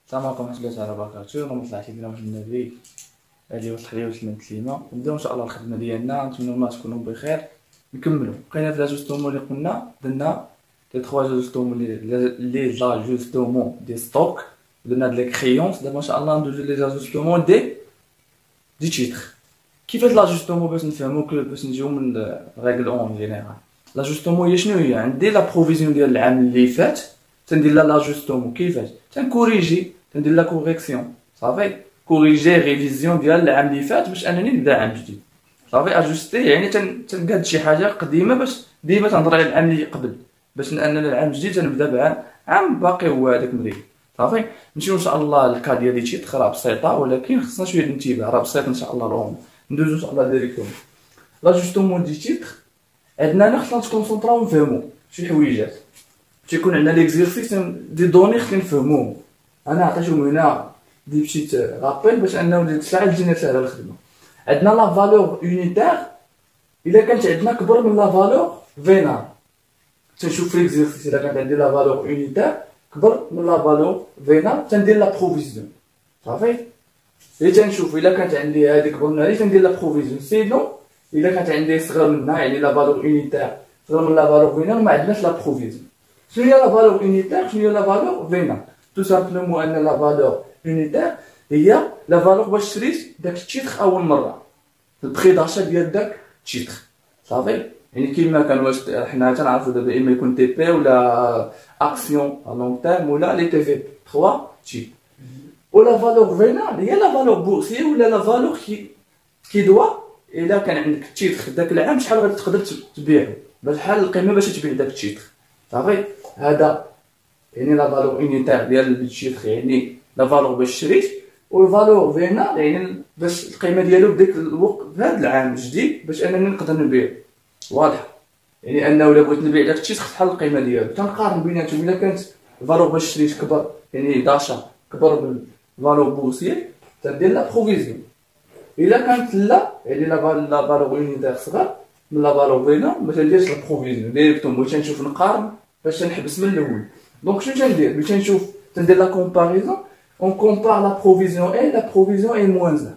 السلام عليكم ورحمة الله تعالى وبركاته. اللهم صل على سيدنا محمد النبي عليه وصحبه وسلم تسليما. نبداو ان شاء الله الخدمه ديالنا، نتمنى الله تكونوا بخير. نكملوا بقينا في لاجوستومون اللي قلنا درنا لي 3 جوستومون لي لاجوستومون دي ستوك، درنا دي كريونس. دابا ان شاء الله ندوزو لي لاجوستومون دي تيتر. كيفاش لاجوستومون باش نفهمو باش نجيو من ريغل اون جينيرال. لاجوستومون هي شنو هي؟ عندي لا بروفيزيون ديال العام اللي فات تندير لها لاجوستومون. كيفاش؟ تنكوريجي، تندير لا كوريكسيون صافي، كوريجي ريفيزيون ديال العام اللي فات باش انني نبدا عام جديد صافي. اجوستي يعني تنقاد شي حاجه قديمه باش ديما تنهضر على العام اللي قبل، باش اننا العام الجديد تنبدا بعام باقي هو هذاك مريض صافي. نمشيو ان شاء الله للكا ديال تيتر، راه بسيطه ولكن خصنا شويه الانتباه، راه بسيط ان شاء الله. الام ندوزو ان شاء الله ديريكتومون لاجوستومون دي تيتر. عندنا خصنا نتكونسونطراو نفهمو شي حويجات. تيكون عندنا ليكزيرسيس دي دوني خصنا نفهموهم. انا عطيتهم هنا دي بشيت رابيل باش انه تساعد تجينا ساهله الخدمه. عندنا لا فالور يونيتير الا كانت عندنا كبر من لا فالور فينال. تنشوف في ليكزيرسيس الا كانت عندي لا فالور يونيتير كبر من لا فالور فينال تندير لا بروفيزيون صافي. اللي تنشوف الا كانت عندي هذيك كبر من هذه تندير لا بروفيزيون. سينو الا كانت عندي صغر منها يعني لا فالور يونيتير صغر من لا فالور فينال ما عندناش لا بروفيزيون. شنو هي لا فالور يونيتير؟ شنو هي لا فالور فينال؟ تو سامبلومون ان لا فالور يونيتير هي لا فالور باش شريت داك التيتر اول مره، البري داشا ديال داك التيتر صافي. يعني كيما كان واش حنا تنعرفوا دابا اما يكون تي بي ولا اكسيون ا لونغ تيرم ولا لي تي في 3 تيب. ولا فالور فينال هي لا فالور بورسيه ولا لا فالور كي دوا الا كان عندك التيتر داك العام شحال غادي تقدر تبيعو، شحال القيمه باش تبيع داك التيتر صافي. هذا يعني لا فالور يونيتير ديال التيتر يعني لا فالور باش شريت، والفالور فينال يعني باش القيمه ديالو بداك الوقت في هذا العام الجديد باش انني نقدر نبيع. واضح يعني انه الا بغيت نبيع داك التيتر شحال القيمه ديالو. تنقارن بيناتهم. الا كانت الفالور باش شريت كبر يعني داشا كبر من الفالور بورسيي تندير لا بروفيزيون. الا كانت لا يعني لا فالور يونيتير صغر من لا فالور فينال ما تنديرش لا بروفيزيون ديريكتومون. بغيت نشوف نقارن باش نحبس من الاول. دونك شنو تندير؟ بغيت نشوف تندير لا كومباريزون. On compare la provision N, la provision N moins 1.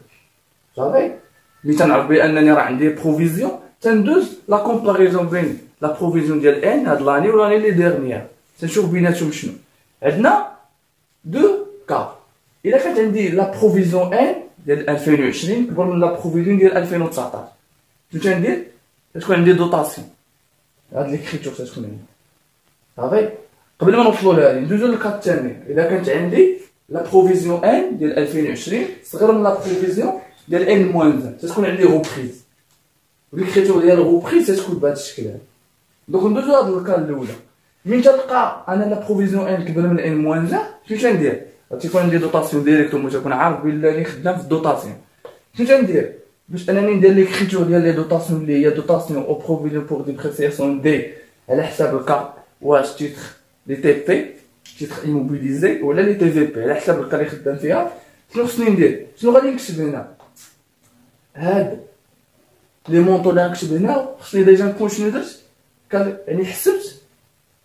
صافي. ملي تنعرف بانني راه عندي بروفيزيون تندوز لا كومباريزون بين لا بروفيزيون ديال N هاد لاني و لاني لي ديرنيير، تنشوف بيناتهم شنو. عندنا دو كا. الا كانت عندي لا بروفيزيون N ديال 2020 كبر من لا بروفيزيون ديال 2019 شنو تندير؟ تكون عندي دوطاسيون. هاد ليكريتور تكون عندي صافي. قبل ما نوصلوا لهادي ندوزو للكا الثاني. الا كانت عندي لا بروفيزيون ان ديال 2020 صغر من لا بروفيزيون ديال ان موان 1 تكون عندي روبريز، والكريتور ديال روبريز تكون بهذا الشكل هذا. دونك ندوزو لهاد الكا الاولى. من تلقى انا لا بروفيزيون ان كبر من ان موان 1 شنو تندير؟ تيكون عندي دوطاسيون ديريكتومون، تكون عارف بلي راني خدام في الدوطاسيون. شنو تندير باش انني ندير ليكريتور ديال لي دوطاسيون اللي هي دوطاسيون او بروفيزيون بور ديبريسياسيون دي على حساب الكا واش تيتر لي تي بي تيتر ايموبيليزي ولا لي تي في بي على حساب الكا اللي خدام فيها. شنو خصني ندير؟ شنو غادي نكتب هنا؟ هاد لي مونطو اللي غنكتب هنا خصني ديجا نكون شنو درت؟ يعني حسبت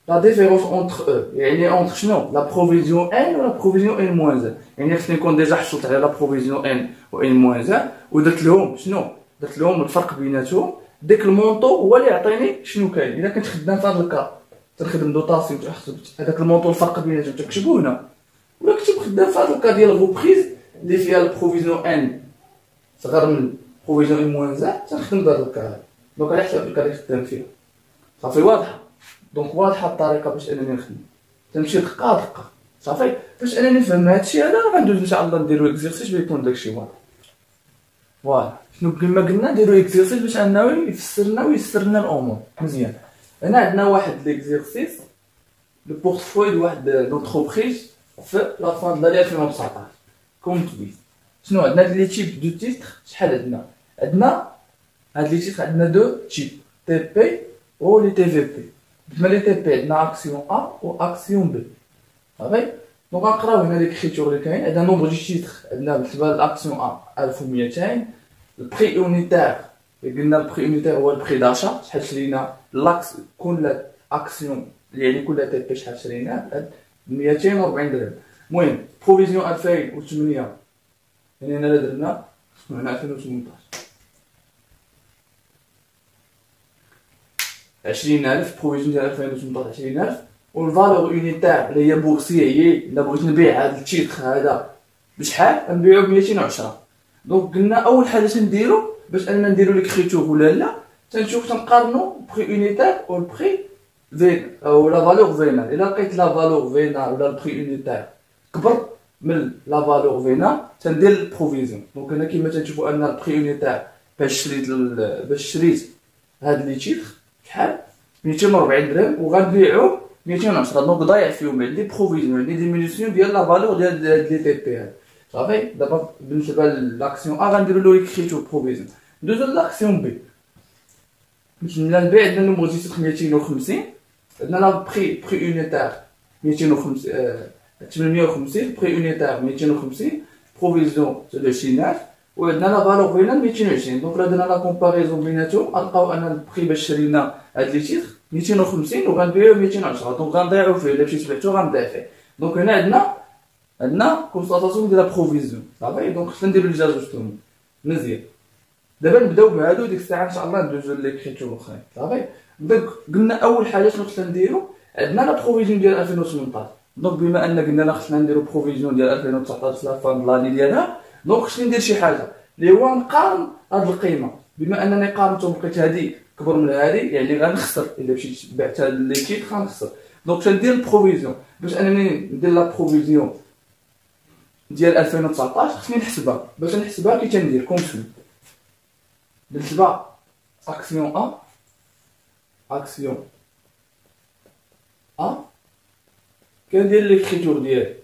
لا ديفيرونس اونتر او، يعني اونتر شنو؟ لا بروفيزيون ان ولا بروفيزيون ان موان 1. يعني خصني نكون ديجا حصلت على لا بروفيزيون ان و ان موان 1 ودرت لهم شنو؟ درت لهم الفرق بيناتهم. داك المونطو هو اللي يعطيني شنو كاين. الا كنت خدام في هاد الكا تنخدم دوطاسيون تحسبت هذاك المونطو الفرق بيناتهم تكتبو هنا، ولا كتب خدام في هذا الكا ديال الغوبريز اللي فيها البروفيزيون ان صغر من بروفيزيون ان موان 1 تنخدم بهذا الكا هذا. دونك على حساب الكا اللي خدام فيها صافي. واضحه. دونك واضحه الطريقه باش انني نخدم. تنمشي دقه دقه صافي. باش انني نفهم هادشي هذا غندوز ان شاء الله نديرو اكزيرسيس باش يكون داكشي واضح. فوالا شنو كما قلنا نديرو اكزيرسيس باش انه يفسر لنا ويسر لنا الامور مزيان. هنا عندنا واحد ليكزيرسيس لو بورتفوي د واحد لونتربريز في لا فان د لاني 2019 كوم تويت. شنو عندنا لي تيب دو تيتر؟ شحال عندنا هاد لي تيتر عندنا دو تيب تي بي و لي تي في بي. كما لي تي بي عندنا اكسيون ا و اكسيون بي صافي. دونك غنقراو هنا ليكريتور اللي كاين. عندنا نومبر دو تيتر عندنا بالنسبه للاكسيون ا 1200. البري يونيتير قلنا البري يونيتير هو البري داشا شحال شرينا لاكس كل اكسيون يعني كل تي بي شحال شريناه ب 240 درهم. المهم بروفيزيون 2008 يعني هنا درنا هنا 2018 20,000 بروفيزيون ديال 2018 20,000 والفالور يونيتير اللي هي بورسيه هي الا بغيت نبيع هذا التيتر هذا بشحال نبيعو ب 210. دونك قلنا اول حاجه تنديرو باش اننا نديرو ليكريتور ولا لا تنشوف تنقارنو بري يونيتير و البري فين ولا فالور فينال. الا لقيت لا فالور فينال ولا البري يونيتير كبر من لا فالور فينال تندير البروفيزيون. دونك هنا كيما تنشوفو ان البري يونيتير باش شريت هاد لي تيتر شحال 240 درهم وغنبيعو 210. دونك ضايع فيهم عندي بروفيزيون عندي ديمينيسيون ديال لا فالور ديال لي تي بي هاد صافي. دابا بالنسبه لاكسيون ا غنديرو له ليكريتور بروفيزيون. ندوزو لاكسيون بي باش نبيع عندنا نمبر تيتر 250 عندنا لا بري يونيتير 250 850 بري يونيتير 250 بروفيزيون 23000 وعندنا لا فالور فينال 220. دونك درنا لا كومباريزون بيناتهم غنلقاو ان البري باش شرينا هاد لي تيتر 250 وغنبيعو 210. دونك غنضيعو فيه الا مشيت بعتو غنضيع فيه. دونك هنا عندنا كونستاتاسيون ديال لا بروفيزيون صافي. دونك خصنا نديرو لي جاجوستمون مزيان. دابا نبداو بهادو ديك الساعه ان شاء الله ندوزو ليكريتور الاخرين صافي. دونك قلنا اول حاجه شنو خصنا نديرو عندنا لا بروفيزيون ديال 2018. دونك بما ان قلنا خصنا نديرو بروفيزيون ديال 2019 في لافان لاني ديالها دونك خصني ندير شي حاجه اللي هو نقارن هاد القيمه. بما انني قارنتهم لقيت هادي كبر من هادي يعني غنخسر الا مشيت بعت هاد لي تيت غنخسر. دونك تندير البروفيزيون باش انني ندير لا بروفيزيون ديال 2019 خصني نحسبها. باش نحسبها كي تندير كونسول بالنسبه اكسيون ا اكسيون ا كندير ليكريتور ديالي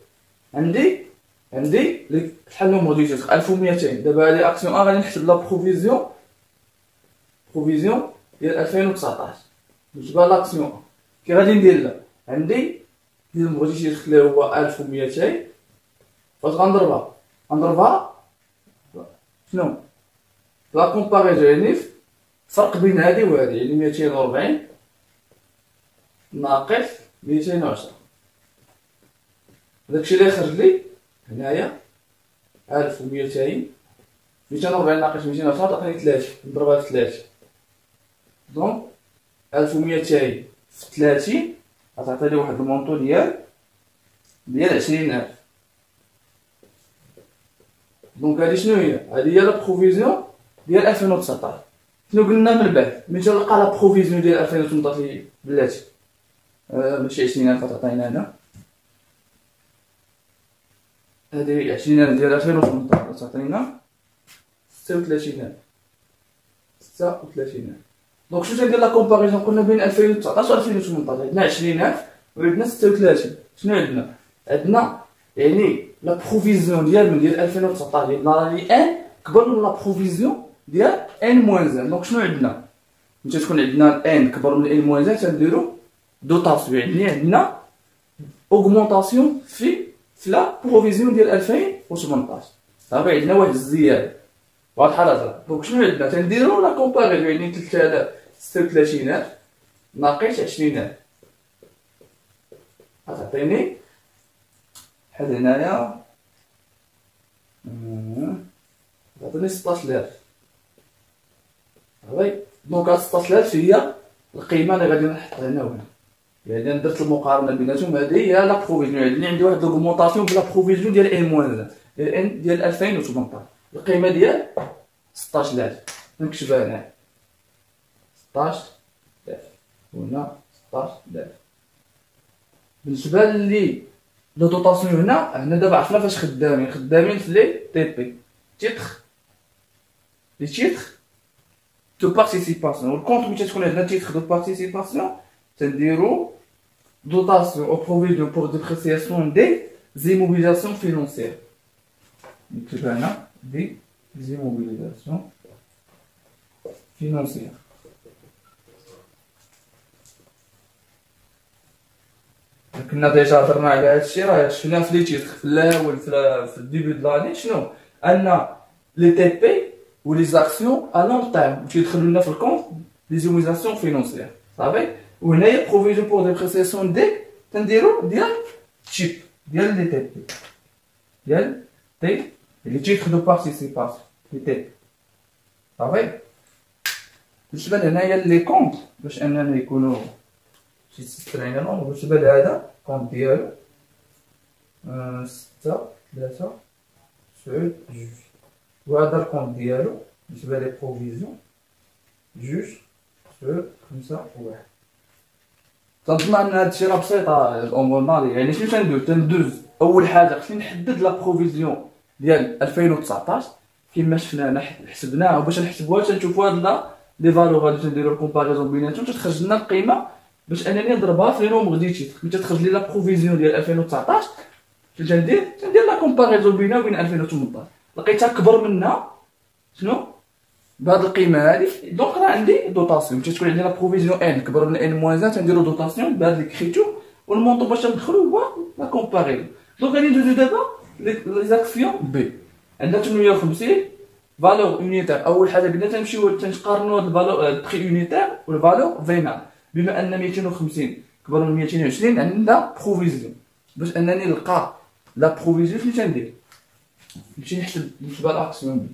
عندي شحال نومبر ديال تيتر 1200. دابا هادي اكسيون ا غادي نحسب لا بروفيزيون ديال 2019 بالنسبه لاكسيون ا كي غادي ندير لا عندي نومبر ديال تيتر اللي هو 1200 فاش غنضربها شنو لا كومباريزون يعني فرق بين هادي وهادي يعني 240 ناقص 210. داكشي اللي خرج لي هنايا 1200 240 ناقص 210 تعطيني 3 نضربها في 3. دونك 1200 في 30 غتعطيني واحد المونطو ديال 20000. دونك هادي شنو هي؟ هادي هي لا بروفيزيون ديال 2019. شنو قلنا من بعد ملي تلقى لا بروفيزيون ديال 2018 بلاتي ماشي 20000 تعطينا هنا هادي 20000 ديال 2018 تعطينا 36000. دونك شنو تندير لا كومباريزون قلنا بين 2019 و 2018 عندنا 20000 وعندنا 36. شنو عندنا يعني لا بروفيزيون ديال 2019 ديال لاني ان كبر من لا بروفيزيون ديال ان موان زان. دونك شنو عندنا ملي تكون عندنا ان كبر من ان موان زان تنديرو دوطاسيون يعني عندنا اوغمونطاسيون في لا بروفيزيون ديال 2018 صافي. عندنا واحد الزياده واضحه الهضره. دونك شنو عندنا تنديرو لا كومباريزون يعني 36000 ناقص 20000 غتعطيني بحال هنايا غتعطيني 16000 صافي. دونك هاد 16000 هي القيمه اللي غادي نحطها هنا وهنا يعني درت المقارنه بيناتهم. هذه هي لا بروفيزيون يعني عندي واحد لوغمونطاسيون بلا بروفيزيون ديال ان موان ديال 2018 القيمه ديال 16000 نكتبها هنا 16000 وهنا 16000. بالنسبه لي لو دوطاسيون هنا دابا عرفنا فاش خدامين في لي تي بي لي تيتر دو بارتيسيباسيون. والكونط ملي تكون عندنا تيتر دو بارتيسيباسيون تنديرو dotation aux provisions pour dépréciation des immobilisations financières. نكتب هنا des immobilisations financières. كنا ديجا هضرنا على هادشي راه شفنا في لي تيتر في الاول في الديبي د لاني شنو ان لي تي بي و لي زاكسيون ا لون تيرم تيدخلوا لنا في الكونط لي زيموبيليزاسيون فينونسيير صافي. وهنايا بروفيزيون بور ديبريسياسيون دي تنديرو ديال تشيب ديال لي تي بي ديال تي اللي تيتر دو بارتيسيباسيون لي تي بي صافي. بالنسبه لهنايا لي كونط باش اننا يكونوا شي 6 عينا نومبر. بالنسبه لهذا كونط ديالو 6 3 9 جوج، وهذا الكونط ديالو بالنسبه لي بروفيزيون 2 9 5 1. تنظن ان هادشي راه بسيطه الامور ناضيه. يعني شنو تندوز اول حاجه خصني نحدد لا بروفيزيون ديال 2019 كيما شفنا هنا حسبناها. وباش نحسبوها تنشوفوا هاد لي فالور غادي تنديرو الكومباريزون بيناتهم تتخرج لنا القيمه باش انني نضربها في نومبر ديال تيتر. ملي تتخرج لي لا بروفيزيون ديال 2019 تندير لا كومباريزون بينها وبين 2018 لقيتها كبر منها شنو بهاد القيمه هادي. دونك راه عندي دوطاسيون. ملي تكون عندي لا بروفيزيون ان كبر من ان موان 1 تنديرو دوطاسيون بهاد ليكريتور والمونطو باش ندخلو هو لا كومباريزون. دونك غادي ندوزو دابا لي زاكسيون بي. عندنا 850 فالور يونيتير. اول حاجه بدنا تنمشيو تنقارنوا هاد الفالور البري يونيتير والفالور فينال. بما ان 250 كبر من 220 عندنا بروفيزيون. باش انني نلقى لا بروفيزيون شنو تندير؟ نمشي نحسب بالنسبه لاكسيون بي.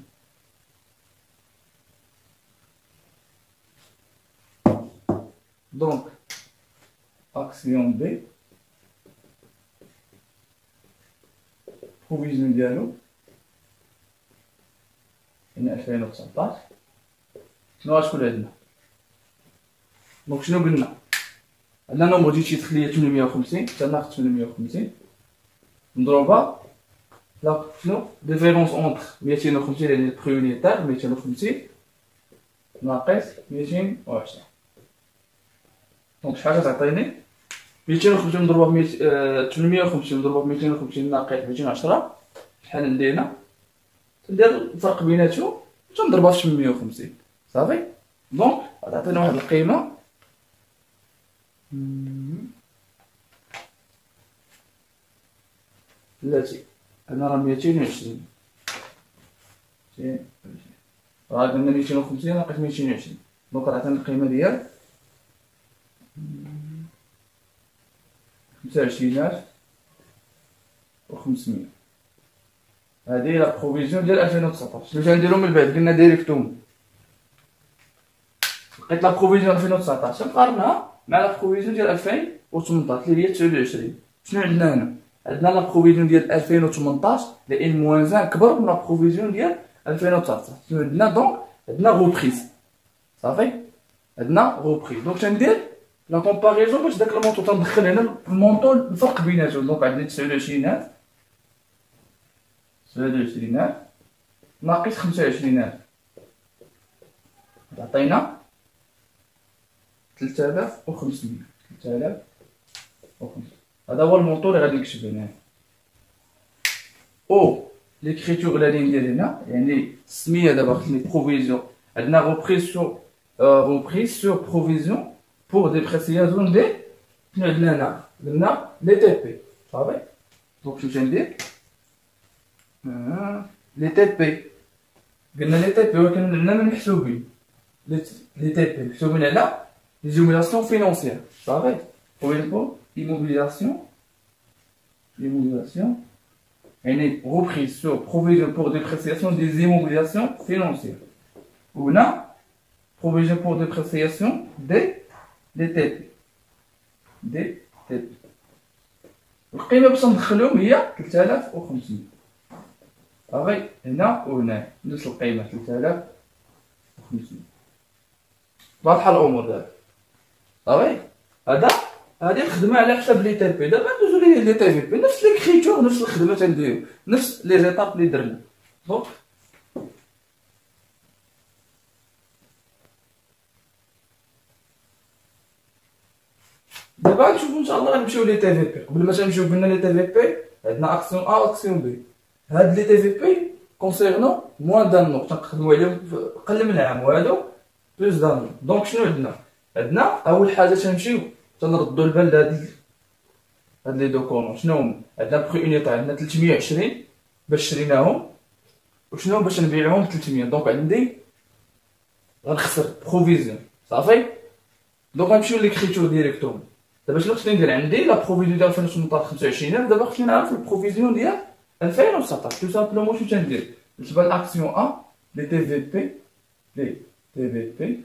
دونك اكسيون بي بروفيزيون ديالو هنا 2019 شنو غتكون عندنا؟ دونك شنو قلنا؟ عندنا نومبر ديال تيتر ليا 850 تناخد 850 نضربها لا شنو ديفيرونس اونتر 250 يعني البري يونيتير 250 ناقص 220. دونك شحال غتعطيني 250 مضروبه ب 850 مضروبه ب 250 ناقص 210 شحال ندينا؟ ندير الفرق بيناتهم تنضربها في 850 صافي. دونك غتعطينا واحد القيمه التي انا راه 220 راه قلنا 250 ناقص 220 دونك غتعطينا القيمه ديال 25500. هذه هي لا بروفيزيون ديال 2019. شنو غنديرو من بعد؟ قلنا ديريكتوم لقيت لا بروفيزيون 2019 نقارنها مع لا بروفيزيون ديال 2018 اللي هي 29. شنو عندنا هنا؟ عندنا لا بروفيزيون ديال 2018 لان موان 1 كبر من لا بروفيزيون ديال 2019. شنو عندنا؟ دونك عندنا غوبريز صافي. عندنا غوبريز دونك تندير لا كومباريزون باش داك المونطو تندخل هنا المونطو الفرق بيناتهم. دونك عندي 29 ناقص 25 تعطينا 3500. هذا هو المونطو اللي غادي نكتب هنا. او ليكريتور غادي ندير هنا يعني السميه دابا خصني بروفيزيون. عندنا reprise sur provision pour dépréciation des شنو عندنا هنا؟ قلنا لي تي بي صافي. دونك شنو غندير؟ لي تي بي قلنا لي تي بي ولكن عندنا من محسوبين لي تي بي محسوبين على les émulations financières صافي. pour immobilisation يعني reprise sur provision pour dépréciation des immobilisations financières. وهنا provision pour dépréciation des TP. القيمة باش ندخلهم هي 3500 صافي. هنا وهنا نفس القيمة 3500. واضحة الأمور دابا صافي. هادي الخدمة على حساب لي تي بي. دابا ندوزو لي تي بي نفس ليكريتور نفس الخدمة تنديرو نفس لي زيتاب لي درنا. دونك دابا نشوفو ان شاء الله غنمشيو لي تي في بي. قبل ما تنمشيو قلنا لي تي في بي عندنا اكسيون ا واكسيون بي. هاد لي تي في بي كونسيرنو موان دان نو تنخدمو عليهم قل من عام وهادو بلوس دان نو. دونك شنو عندنا اول حاجه تنمشيو تنردو البال هاد لي دو كولون. شنو هما؟ عندنا بري يونيتير عندنا 320 باش شريناهم وشنو باش نبيعهم 300. دونك عندي غنخسر بروفيزيون صافي. دونك غنمشيو ليكريتور ديريكتوم. دابا شنو خصني ندير؟ عندي لا بروفيزيون ديال 2018 25000، دابا خصني نعرف البروفيزيون ديال 2019. تو سامبلومون شنو تندير؟ بالنسبه لاكسيون ا لي تي في بي، لي تي في بي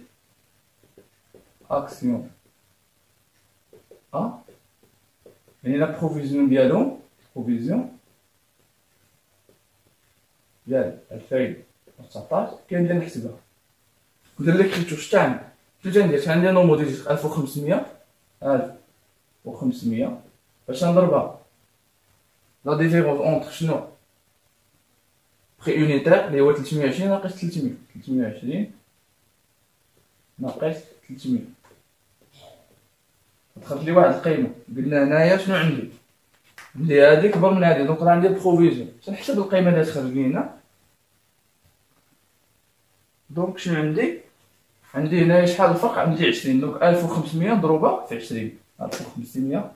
اكسيون ا، يعني لا بروفيزيون ديالهم، بروفيزيون ديال 2019 كندير نحسبها. ندير ليكريتور شتا عندي، شنو تندير؟ عندي نومو ديال 1500 1500 باش نضربها لا ديفيرونس اونتر شنو؟ بخي يونيتير اللي هو 320 ناقص 300، 320 ناقص 300 دخلت لي واحد القيمه. قلنا هنايا شنو عندي؟ عندي هادي كبر من هادي، دونك راه عندي بروفيزيون. تنحسب القيمه اللي تخرج لينا. دونك شنو عندي؟ عندي هنايا شحال الفرق؟ عندي 20. دونك 1500 مضروبه في 20، 1500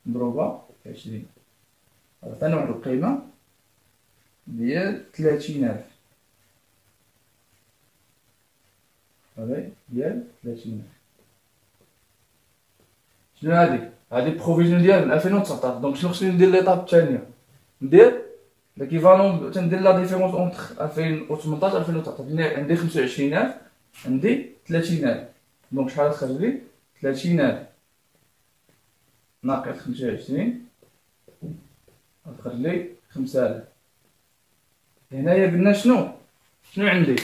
مضروبه في 20 عطانا واحد القيمه ديال 30000. هذا ديال 30000. شنو هادي؟ هادي بروفيزيون ديال 2019. دونك شنو خصني ندير ليطاب الثانيه؟ ندير ليكيفالون، تندير لا ديفيرونس اونتر 2018 2019. عندي 25000، عندي 30000. دونك شحال تخرج لي؟ 30000 ناقص 25 تخرج لي 5000. هنايا قلنا شنو عندي؟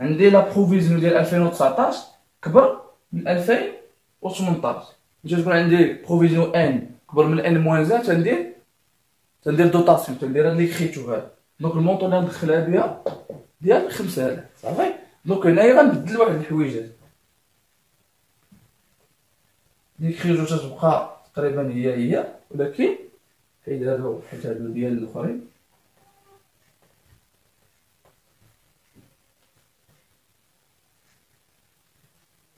عندي لا بروفيزيون ديال 2019 كبر من 2018. باش تكون عندي بروفيزيون ان كبر من ان موان زان، تندير دوطاسيون، تندير هاد ليكريتور هاد. دونك المونطون اللي غندخلها بها ديال 5000 صافي. دونك هنايا غنبدل واحد الحويجات، ليكريتور تتبقى تقريبا هي ولكن حيد هادو حيت هادو ديال الاخرين.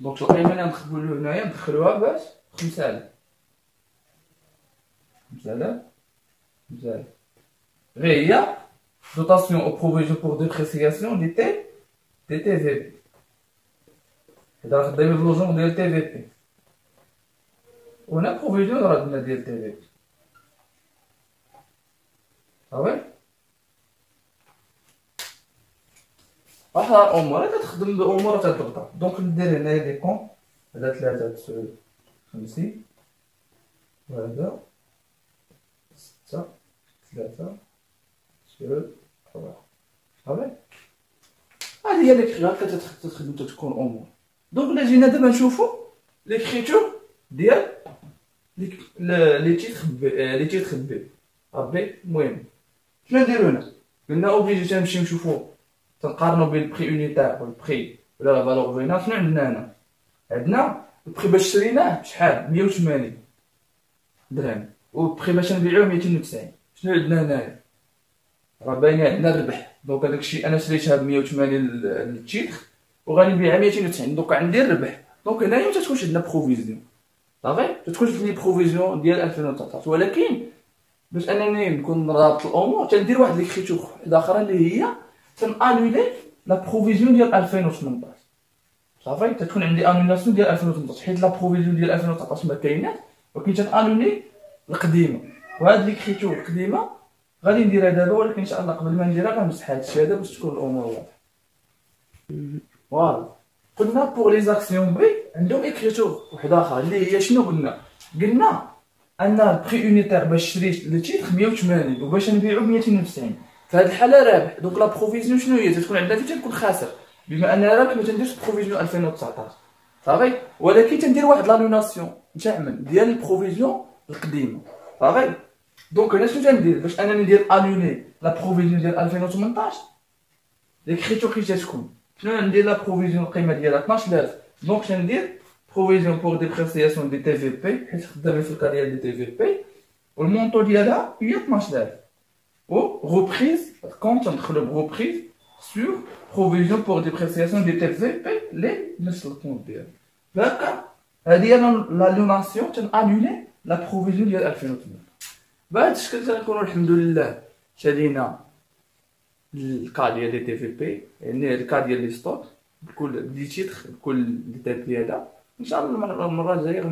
دونك القيمه اللي غندخلو هنايا ندخلوها باش 5000 غير هي dotation aux provisions pour dépréciation دي تي في بي. هذا خدامين باللوجون ديال تي في بي، وهنا بروفيزيون راه عندنا ديال تي في بي صافي. واحد الامور كتخدم بامور تضغطها. دونك ندير هنايا دي كون، هذا 359 وهذا 6 3 4 صافي. هادي هي ليكريتور كتخدم تتكون امور. دونك الا جينا دابا نشوفو ليكريتور ديال لي تيتر بي ربي. المهم شنو نديرو هنا؟ قلنا اوبليجي تنمشيو نشوفو، تنقارنو بين البري يونيتير والبري ولا لا فالور فينال. شنو عندنا هنا؟ عندنا البري باش شريناه شحال؟ 180 درهم، والبري باش نبيعوه 290. شنو عندنا هنايا؟ راه باين عندنا الربح. دونك هداك الشيء انا شريتها ب 180 التيتر وغادي نبيعها 290، دونك عندي الربح. دونك هنايا ما تتكونش عندنا بروفيزيون صافي، تتكونش عندي بروفيزيون ديال 2019. ولكن باش انني نكون رابط الامور تندير واحد ليكريتور واحده اخرى اللي هي تنانولي لا بروفيزيون ديال 2018 صافي. تتكون عندي انولاسيون ديال 2018 حيت لا بروفيزيون ديال 2019 ما كايناش، ولكن تنانولي القديمه. وهاد ليكريتور القديمه غادي نديرها دابا، ولكن ان شاء الله قبل ما نديرها غنمسح هادشي هذا باش تكون الامور واضحه. فوالا قلنا بوغ لي زاكسيون بي عندهم اكريتور واحد اخر اللي هي شنو قلنا ان البري يونيتير باش شريت لو تيتر 180 وباش نبيعو ب 290. في هذه الحاله رابح. دونك لا بروفيزيون شنو هي؟ تكون عندنا فين تكون خاسر، بما ان رابح ما تنديرش بروفيزيون 2019 صافي، ولكن تندير واحد لانوناسيون تعمل ديال البروفيزيون القديمه صافي. دونك هنا شنو تندير باش انني ندير انولي لا بروفيزيون ديال 2018؟ ليكريتور كي تكون شنو ندير؟ لا بروفيزيون القيمه ديالها 12000. دونك تندير بروفيزيون بور ديبريسياسيون دي تي في بي حيت خدامين في الكا ديال دي تي في بي، والمونطو ديالها هي 12000. و ريبريز كونت تندخلو بريبريز سور بروفيزيون بور ديبريسياسيون دي تي في بي لي نفس الكونت ديالها. هكا هادي هي لانولاسيون تنانولي لا بروفيزيون ديال 2018. بهذا الشكل تنكونو الحمد لله شالينا الكا ديال دي تي في بي، يعني الكا ديال لي ستوك بكل لي تيتر بكل ديتاي هذا. ان شاء الله المره الجايه